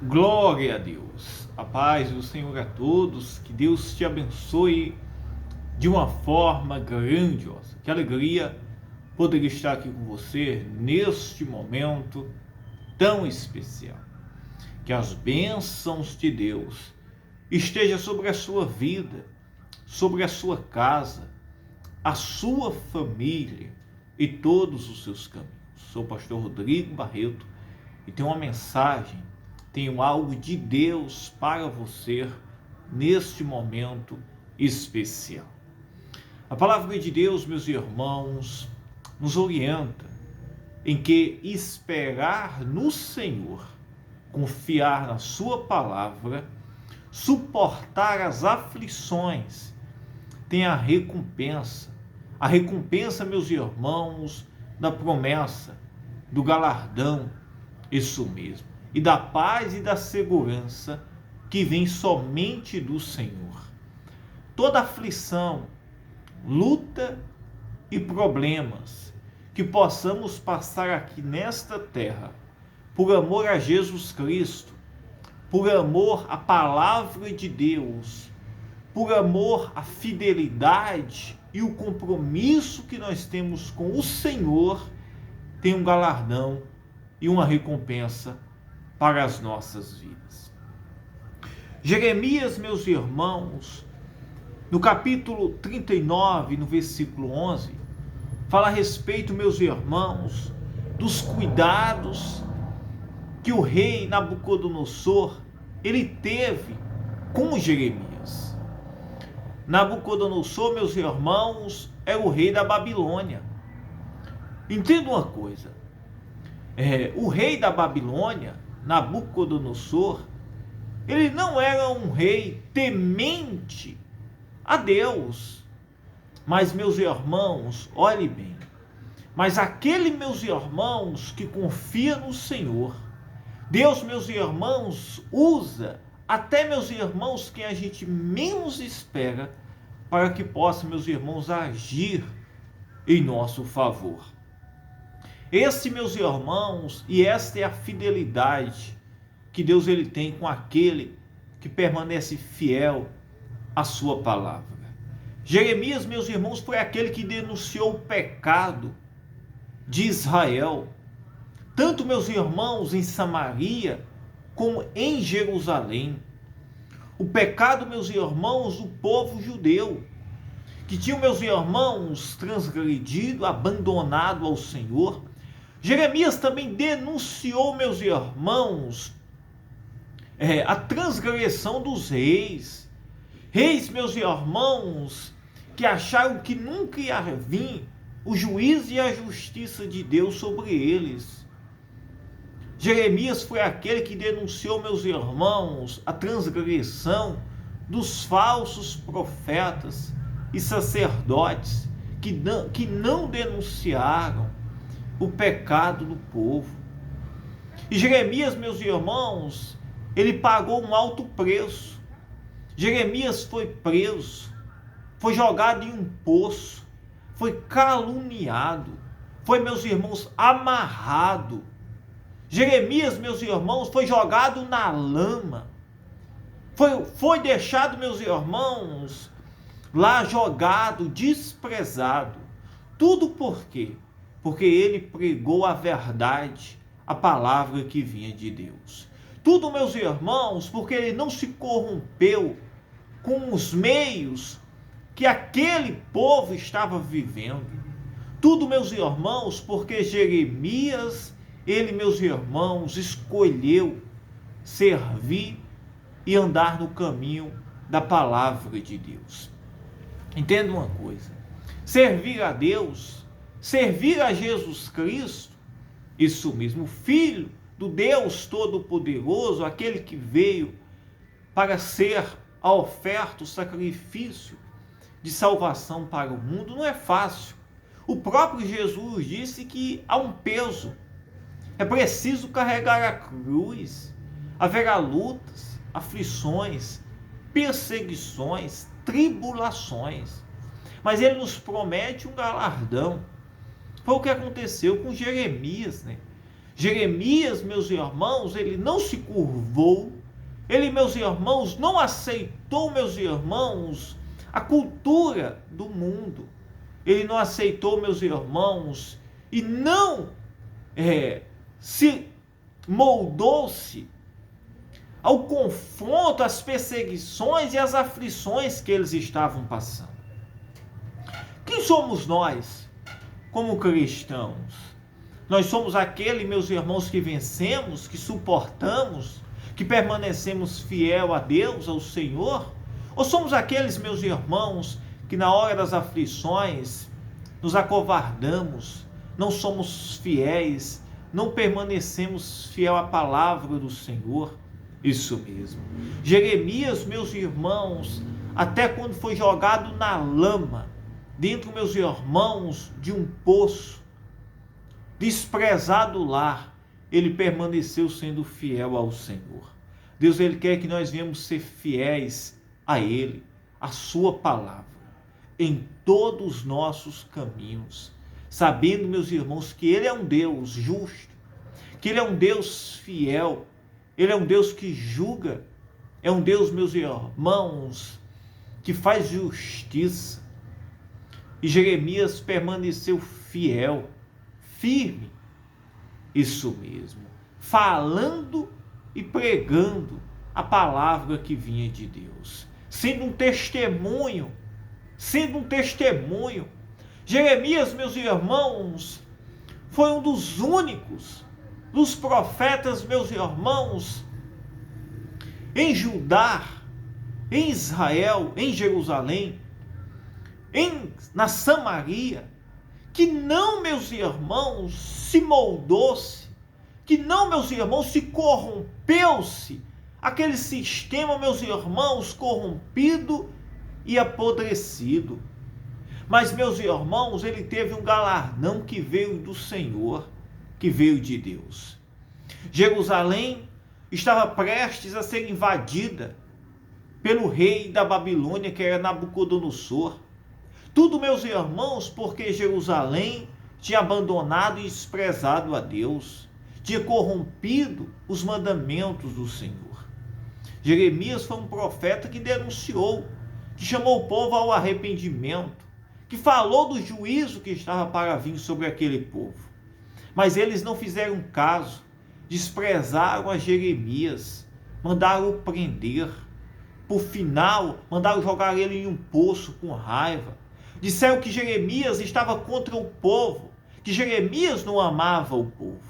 Glória a Deus, a paz do Senhor a todos, que Deus te abençoe de uma forma grandiosa. Que alegria poder estar aqui com você neste momento tão especial. Que as bênçãos de Deus estejam sobre a sua vida, sobre a sua casa, a sua família e todos os seus caminhos. Sou o pastor Rodrigo Barreto e tenho uma mensagem, tenho algo de Deus para você neste momento especial. A palavra de Deus, meus irmãos, nos orienta em que esperar no Senhor, confiar na sua palavra, suportar as aflições, tem a recompensa. A recompensa, meus irmãos, da promessa, do galardão, isso mesmo, e da paz e da segurança que vem somente do Senhor. Toda aflição, luta e problemas que possamos passar aqui nesta terra, por amor a Jesus Cristo, por amor à palavra de Deus, por amor à fidelidade e o compromisso que nós temos com o Senhor, tem um galardão e uma recompensa para as nossas vidas. Jeremias, meus irmãos, no capítulo 39, no versículo 11, fala a respeito, meus irmãos, dos cuidados que o rei Nabucodonosor ele teve com Jeremias. Nabucodonosor, meus irmãos, é o rei da Babilônia. Entenda uma coisa, o rei da Babilônia, Nabucodonosor, ele não era um rei temente a Deus, mas, meus irmãos, olhe bem, mas aquele, meus irmãos, que confia no Senhor, Deus, meus irmãos, usa até, meus irmãos, quem a gente menos espera, para que possa, meus irmãos, agir em nosso favor. Esse, meus irmãos, e esta é a fidelidade que Deus ele tem com aquele que permanece fiel à sua palavra. Jeremias, meus irmãos, foi aquele que denunciou o pecado de Israel, tanto, meus irmãos, em Samaria como em Jerusalém. O pecado, meus irmãos, do povo judeu, que tinham, meus irmãos, transgredido, abandonado ao Senhor. Jeremias também denunciou, meus irmãos, a transgressão dos reis. Reis, meus irmãos, que acharam que nunca ia vir o juízo e a justiça de Deus sobre eles. Jeremias foi aquele que denunciou, meus irmãos, a transgressão dos falsos profetas e sacerdotes que não denunciaram o pecado do povo. E Jeremias, meus irmãos, ele pagou um alto preço. Jeremias foi preso, foi jogado em um poço, foi caluniado, foi, meus irmãos, amarrado. Jeremias, meus irmãos, foi jogado na lama, foi deixado, meus irmãos, lá jogado, desprezado. Tudo por quê? Porque ele pregou a verdade, a palavra que vinha de Deus. Tudo, meus irmãos, porque ele não se corrompeu com os meios que aquele povo estava vivendo. Tudo, meus irmãos, porque Jeremias, ele, meus irmãos, escolheu servir e andar no caminho da palavra de Deus. Entenda uma coisa, servir a Deus, servir a Jesus Cristo, isso mesmo, o Filho do Deus Todo-Poderoso, aquele que veio para ser a oferta, o sacrifício de salvação para o mundo, não é fácil. O próprio Jesus disse que há um peso, é preciso carregar a cruz, haverá lutas, aflições, perseguições, tribulações, mas ele nos promete um galardão. Foi o que aconteceu com Jeremias, né? Jeremias, meus irmãos, ele não se curvou, ele, meus irmãos, não aceitou, meus irmãos, a cultura do mundo. Ele não aceitou, meus irmãos, e não se moldou-se ao confronto, às perseguições e às aflições que eles estavam passando. Quem somos nós como cristãos? Nós somos aquele, meus irmãos, que vencemos, que suportamos, que permanecemos fiel a Deus, ao Senhor? Ou somos aqueles, meus irmãos, que na hora das aflições nos acovardamos, não somos fiéis, não permanecemos fiel à palavra do Senhor? Isso mesmo. Jeremias, meus irmãos, até quando foi jogado na lama, dentro, meus irmãos, de um poço, desprezado lá, ele permaneceu sendo fiel ao Senhor. Deus, ele quer que nós venhamos ser fiéis a ele, a sua palavra, em todos os nossos caminhos, sabendo, meus irmãos, que ele é um Deus justo, que ele é um Deus fiel, ele é um Deus que julga, é um Deus, meus irmãos, que faz justiça. E Jeremias permaneceu fiel, firme, isso mesmo, falando e pregando a palavra que vinha de Deus, sendo um testemunho. Jeremias, meus irmãos, foi um dos únicos dos profetas, meus irmãos, em Judá, em Israel, em Jerusalém, na Samaria, que não, meus irmãos, se moldou-se, que não, meus irmãos, se corrompeu-se, aquele sistema, meus irmãos, corrompido e apodrecido. Mas, meus irmãos, ele teve um galardão que veio do Senhor, que veio de Deus. Jerusalém estava prestes a ser invadida pelo rei da Babilônia, que era Nabucodonosor. Tudo, meus irmãos, porque Jerusalém tinha abandonado e desprezado a Deus, tinha corrompido os mandamentos do Senhor. Jeremias foi um profeta que denunciou, que chamou o povo ao arrependimento, que falou do juízo que estava para vir sobre aquele povo. Mas eles não fizeram caso, desprezaram a Jeremias, mandaram-o prender, por final, mandaram jogar ele em um poço com raiva. Disseram que Jeremias estava contra o povo, que Jeremias não amava o povo.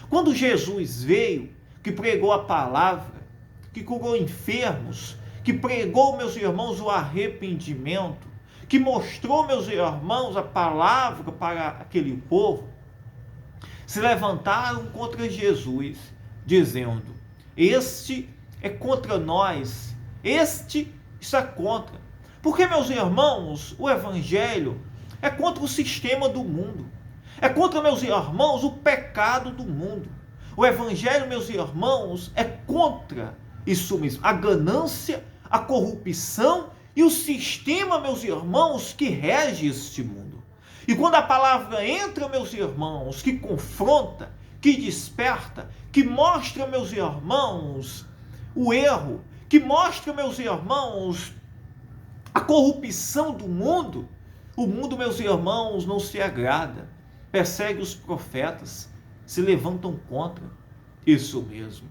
Quando Jesus veio, que pregou a palavra, que curou enfermos, que pregou, meus irmãos, o arrependimento, que mostrou, meus irmãos, a palavra para aquele povo, se levantaram contra Jesus, dizendo: este é contra nós, este está contra. Porque, meus irmãos, o evangelho é contra o sistema do mundo, é contra, meus irmãos, o pecado do mundo. O evangelho, meus irmãos, é contra isso mesmo, a ganância, a corrupção e o sistema, meus irmãos, que rege este mundo. E quando a palavra entra, meus irmãos, que confronta, que desperta, que mostra, meus irmãos, o erro, que mostra, meus irmãos, a corrupção do mundo, o mundo, meus irmãos, não se agrada, persegue os profetas, se levantam contra. Isso mesmo.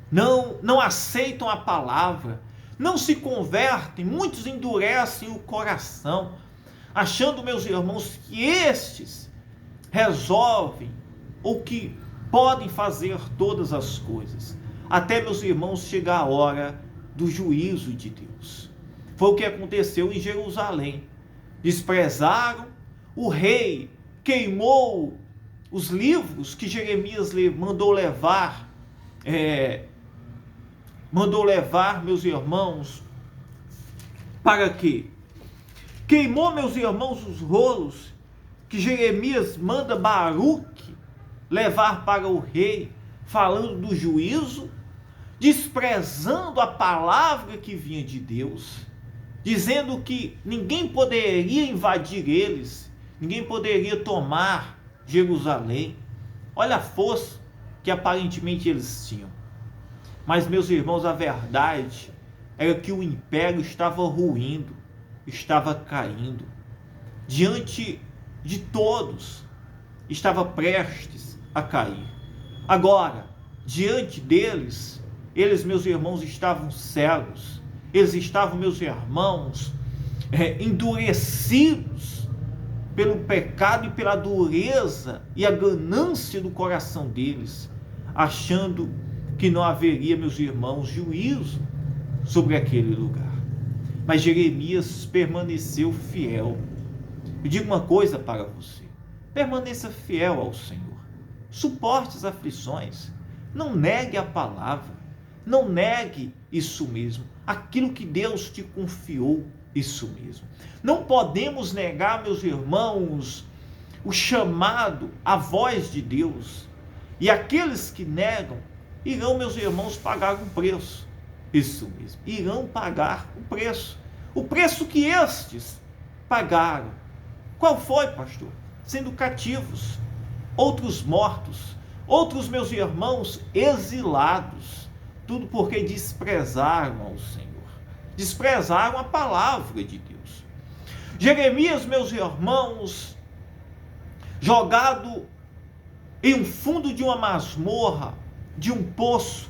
Não aceitam a palavra, não se convertem, muitos endurecem o coração, achando, meus irmãos, que estes resolvem ou que podem fazer todas as coisas, até, meus irmãos, chegar a hora do juízo de Deus. Foi o que aconteceu em Jerusalém. Desprezaram, o rei queimou os livros que Jeremias mandou levar, meus irmãos, para quê? Queimou, meus irmãos, os rolos que Jeremias manda Baruque levar para o rei, falando do juízo, desprezando a palavra que vinha de Deus, dizendo que ninguém poderia invadir eles, ninguém poderia tomar Jerusalém. Olha a força que aparentemente eles tinham. Mas, meus irmãos, a verdade era que o império estava ruindo, estava caindo. Diante de todos, estava prestes a cair. Agora, diante deles, eles, meus irmãos, estavam cegos. Eles estavam, meus irmãos, endurecidos pelo pecado e pela dureza e a ganância do coração deles, achando que não haveria, meus irmãos, juízo sobre aquele lugar. Mas Jeremias permaneceu fiel. Eu digo uma coisa para você: permaneça fiel ao Senhor, suporte as aflições, não negue a palavra, não negue isso mesmo, aquilo que Deus te confiou, isso mesmo. Não podemos negar, meus irmãos, o chamado, a voz de Deus. E aqueles que negam irão, meus irmãos, pagar um preço. Isso mesmo, irão pagar o preço que estes pagaram. Qual foi, pastor? Sendo cativos, outros mortos, outros, meus irmãos, exilados, tudo porque desprezaram ao Senhor, desprezaram a palavra de Deus. Jeremias, meus irmãos, jogado em um fundo de uma masmorra, de um poço,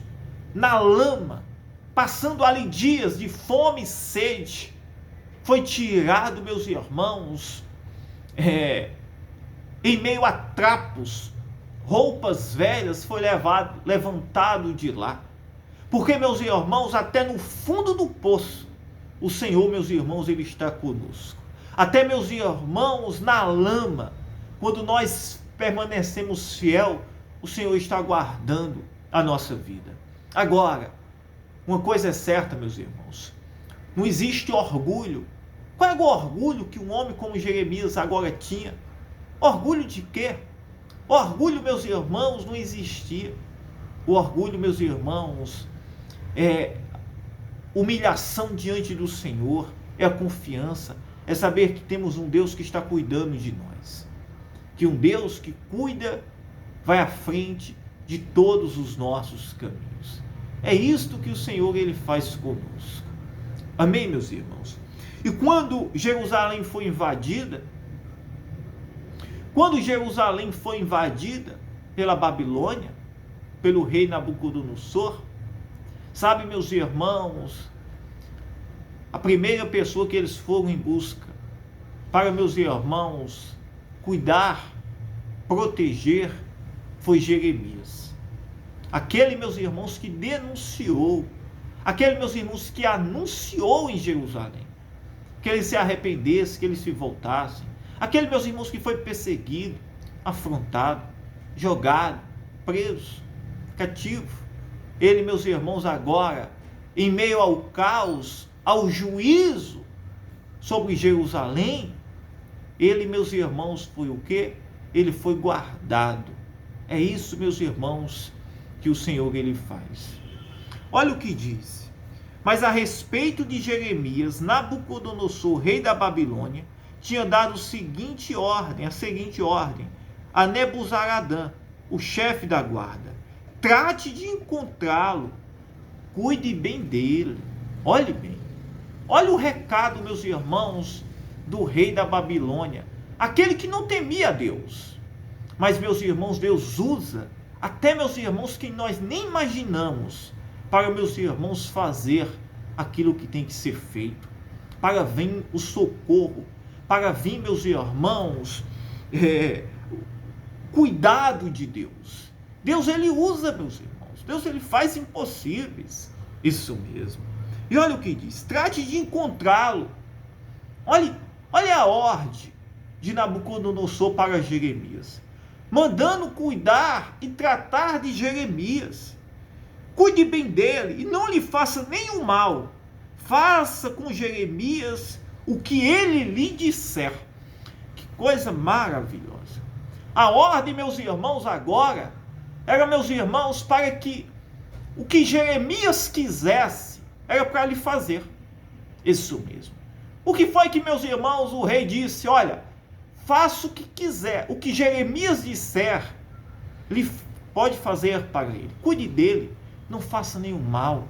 na lama, passando ali dias de fome e sede, foi tirado, meus irmãos, em meio a trapos, roupas velhas, foi levantado de lá. Porque, meus irmãos, até no fundo do poço, o Senhor, meus irmãos, Ele está conosco. Até, meus irmãos, na lama, quando nós permanecemos fiel, o Senhor está guardando a nossa vida. Agora, uma coisa é certa, meus irmãos, não existe orgulho. Qual é o orgulho que um homem como Jeremias agora tinha? Orgulho de quê? Orgulho, meus irmãos, não existia. O orgulho, meus irmãos, é humilhação diante do Senhor, é a confiança, é saber que temos um Deus que está cuidando de nós, que um Deus que cuida vai à frente de todos os nossos caminhos. É isto que o Senhor Ele faz conosco. Amém, meus irmãos? E quando Jerusalém foi invadida, pela Babilônia, pelo rei Nabucodonosor, sabe, meus irmãos, a primeira pessoa que eles foram em busca para, meus irmãos, cuidar, proteger, foi Jeremias. Aquele, meus irmãos, que denunciou, aquele, meus irmãos, que anunciou em Jerusalém, que eles se arrependessem, que eles se voltassem. Aquele, meus irmãos, que foi perseguido, afrontado, jogado, preso, cativo. Ele, meus irmãos, agora, em meio ao caos, ao juízo sobre Jerusalém, ele, meus irmãos, foi o quê? Ele foi guardado. É isso, meus irmãos, que o Senhor Ele faz. Olha o que diz: mas a respeito de Jeremias, Nabucodonosor, rei da Babilônia, tinha dado a seguinte ordem a Nebuzaradã, o chefe da guarda: trate de encontrá-lo, cuide bem dele. Olhe bem, olha o recado, meus irmãos, do rei da Babilônia, aquele que não temia a Deus. Mas, meus irmãos, Deus usa até, meus irmãos, que nós nem imaginamos, para, meus irmãos, fazer aquilo que tem que ser feito, para vir o socorro, para vir, meus irmãos, cuidado de Deus. Deus, Ele usa, meus irmãos, Deus, Ele faz impossíveis, isso mesmo. E olha o que diz: trate de encontrá-lo. Olha a ordem de Nabucodonosor para Jeremias, mandando cuidar e tratar de Jeremias. Cuide bem dele e não lhe faça nenhum mal. Faça com Jeremias o que ele lhe disser. Que coisa maravilhosa. A ordem, meus irmãos, agora era, meus irmãos, para que o que Jeremias quisesse era para lhe fazer. Isso mesmo. O que foi que, meus irmãos, o rei disse? Olha, faça o que quiser, o que Jeremias disser, ele pode fazer para ele. Cuide dele, não faça nenhum mal.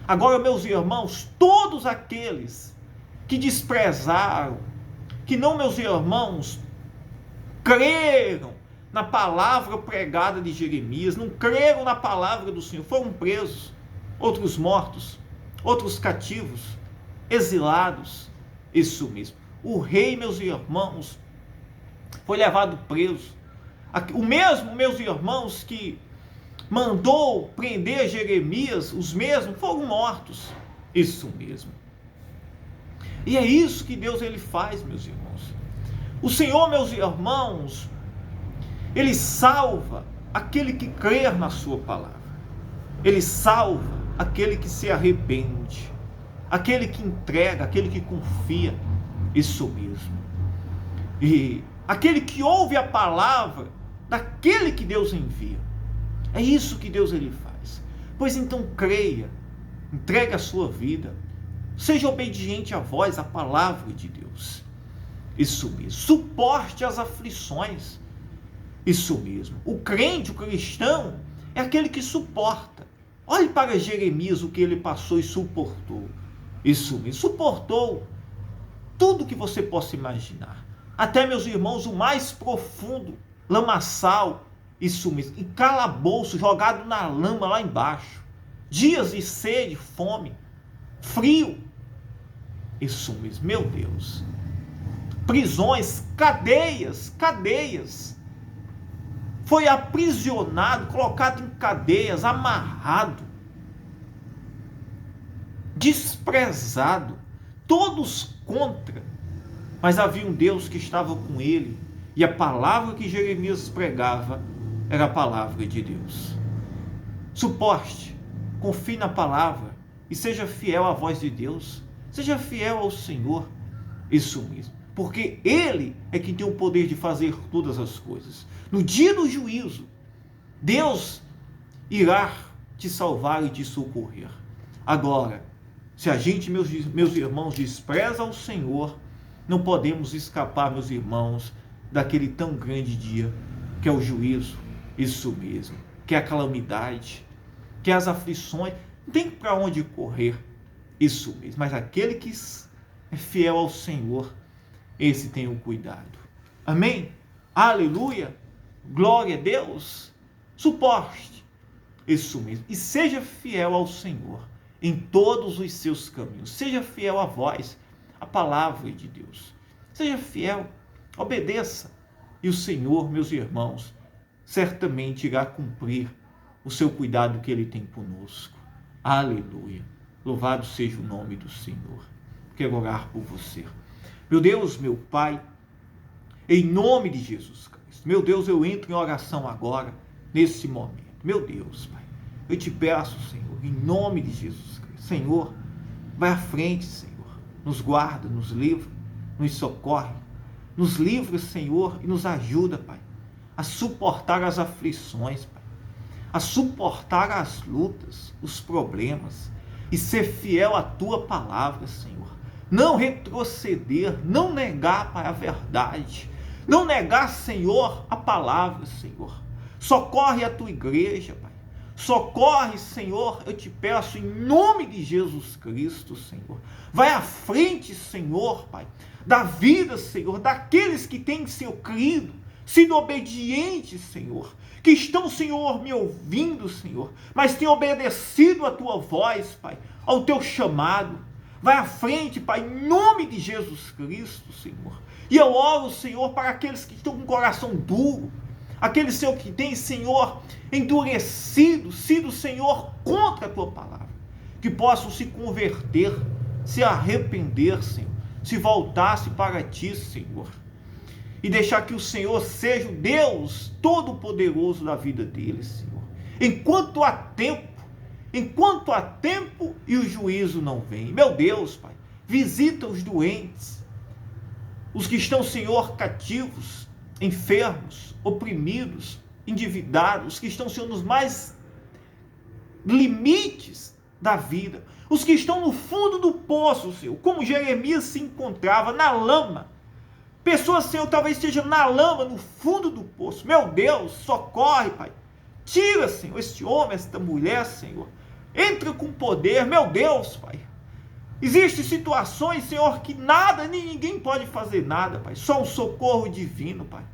Agora, meus irmãos, todos aqueles que desprezaram, que não, meus irmãos, creram na palavra pregada de Jeremias, não creram na palavra do Senhor, foram presos, outros mortos, outros cativos, exilados, isso mesmo. O rei, meus irmãos, foi levado preso. O mesmo, meus irmãos, que mandou prender Jeremias, os mesmos foram mortos, isso mesmo. E é isso que Deus ele faz, meus irmãos. O Senhor, meus irmãos, ele salva aquele que crer na sua palavra. Ele salva aquele que se arrepende, aquele que entrega, aquele que confia, isso mesmo. E aquele que ouve a palavra daquele que Deus envia. É isso que Deus ele faz. Pois então creia, entregue a sua vida, seja obediente à voz, à palavra de Deus. Isso mesmo. Suporte as aflições. Isso mesmo. O crente, o cristão, é aquele que suporta. Olhe para Jeremias, o que ele passou e suportou. Isso mesmo. Suportou tudo que você possa imaginar. Até, meus irmãos, o mais profundo lamaçal, isso mesmo, em calabouço, jogado na lama lá embaixo. Dias de sede, fome, frio. Isso mesmo, meu Deus. Prisões, cadeias. Foi aprisionado, colocado em cadeias, amarrado, desprezado, todos contra. Mas havia um Deus que estava com ele, e a palavra que Jeremias pregava era a palavra de Deus. Suporte, confie na palavra e seja fiel à voz de Deus. Seja fiel ao Senhor, isso mesmo, porque Ele é quem tem o poder de fazer todas as coisas. No dia do juízo, Deus irá te salvar e te socorrer. Agora, se a gente, meus irmãos, despreza o Senhor, não podemos escapar, meus irmãos, daquele tão grande dia, que é o juízo, isso mesmo, que é a calamidade, que é as aflições, não tem para onde correr, isso mesmo, mas aquele que é fiel ao Senhor, esse tem o cuidado. Amém? Aleluia! Glória a Deus! Suporte, isso mesmo, e seja fiel ao Senhor em todos os seus caminhos. Seja fiel à voz, à palavra de Deus. Seja fiel, obedeça. E o Senhor, meus irmãos, certamente irá cumprir o seu cuidado que Ele tem conosco. Aleluia. Louvado seja o nome do Senhor. Quero orar por você. Meu Deus, meu Pai, em nome de Jesus Cristo. Meu Deus, eu entro em oração agora, nesse momento. Meu Deus, Pai, eu te peço, Senhor, em nome de Jesus Cristo. Senhor, vai à frente, Senhor. Nos guarda, nos livra, nos socorre. Nos livra, Senhor, e nos ajuda, Pai, a suportar as aflições, Pai, a suportar as lutas, os problemas, e ser fiel à Tua palavra, Senhor. Não retroceder, não negar, Pai, a verdade, não negar, Senhor, a palavra, Senhor. Socorre a Tua igreja, Pai. Socorre, Senhor, eu te peço em nome de Jesus Cristo, Senhor. Vai à frente, Senhor, Pai, da vida, Senhor, daqueles que têm, Senhor, crido, sido obedientes, Senhor, que estão, Senhor, me ouvindo, Senhor, mas têm obedecido a Tua voz, Pai, ao Teu chamado. Vai à frente, Pai, em nome de Jesus Cristo, Senhor. E eu oro, Senhor, para aqueles que estão com o coração duro, aqueles, Senhor, que têm, Senhor, endurecido, sido, Senhor, contra a Tua palavra, que possam se converter, se arrepender, Senhor, se voltasse para Ti, Senhor, e deixar que o Senhor seja o Deus Todo-Poderoso da vida deles, Senhor. Enquanto há tempo e o juízo não vem. Meu Deus, Pai, visita os doentes, os que estão, Senhor, cativos, enfermos, oprimidos, endividados, os que estão, Senhor, nos mais limites da vida, os que estão no fundo do poço, Senhor, como Jeremias se encontrava na lama, Pessoas, Senhor, talvez estejam na lama, no fundo do poço. Meu Deus, socorre, Pai. Tira, Senhor, este homem, esta mulher, Senhor. Entra com poder, meu Deus, Pai. Existem situações, Senhor, que nada, nem ninguém pode fazer nada, Pai. Só um socorro divino, Pai.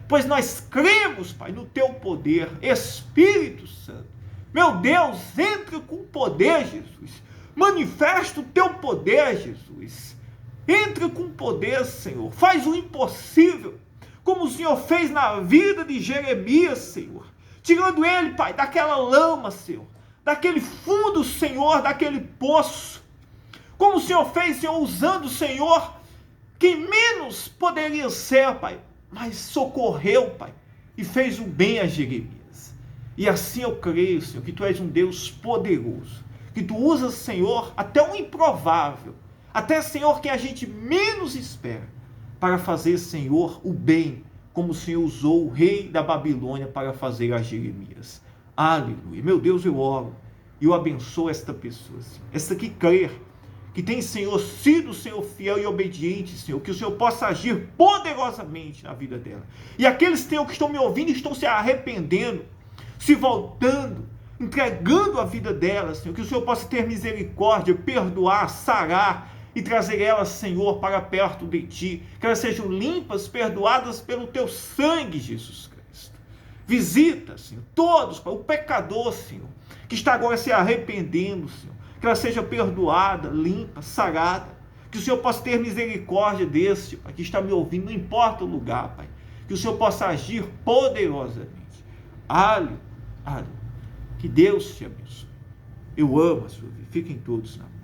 Pois nós cremos, Pai, no Teu poder. Espírito Santo. Meu Deus, entra com poder, Jesus. Manifesta o Teu poder, Jesus. Entra com poder, Senhor. Faz o impossível, como o Senhor fez na vida de Jeremias, Senhor. Tirando ele, Pai, daquela lama, Senhor. Daquele fundo, Senhor, daquele poço. Como o Senhor fez, Senhor, usando o Senhor, quem menos poderia ser, Pai, mas socorreu, Pai, e fez o bem a Jeremias. E assim eu creio, Senhor, que Tu és um Deus poderoso, que Tu usas, Senhor, até o improvável, até, Senhor, que a gente menos espera, para fazer, Senhor, o bem, como o Senhor usou o rei da Babilônia para fazer a Jeremias. Aleluia. Meu Deus, eu oro e eu abençoo esta pessoa, Senhor, esta que crer, que tem, Senhor, sido, Senhor, fiel e obediente, Senhor, que o Senhor possa agir poderosamente na vida dela. E aqueles, Senhor, que estão me ouvindo, estão se arrependendo, se voltando, entregando a vida dela, Senhor, que o Senhor possa ter misericórdia, perdoar, sarar e trazer elas, Senhor, para perto de Ti, que elas sejam limpas, perdoadas pelo Teu sangue, Jesus Cristo. Visita, Senhor, todos, o pecador, Senhor, que está agora se arrependendo, Senhor, que ela seja perdoada, limpa, sarada, que o Senhor possa ter misericórdia desse, Pai, que está me ouvindo, não importa o lugar, Pai, que o Senhor possa agir poderosamente. Aleluia, aleluia. Que Deus te abençoe. Eu amo a sua vida. Fiquem todos na paz.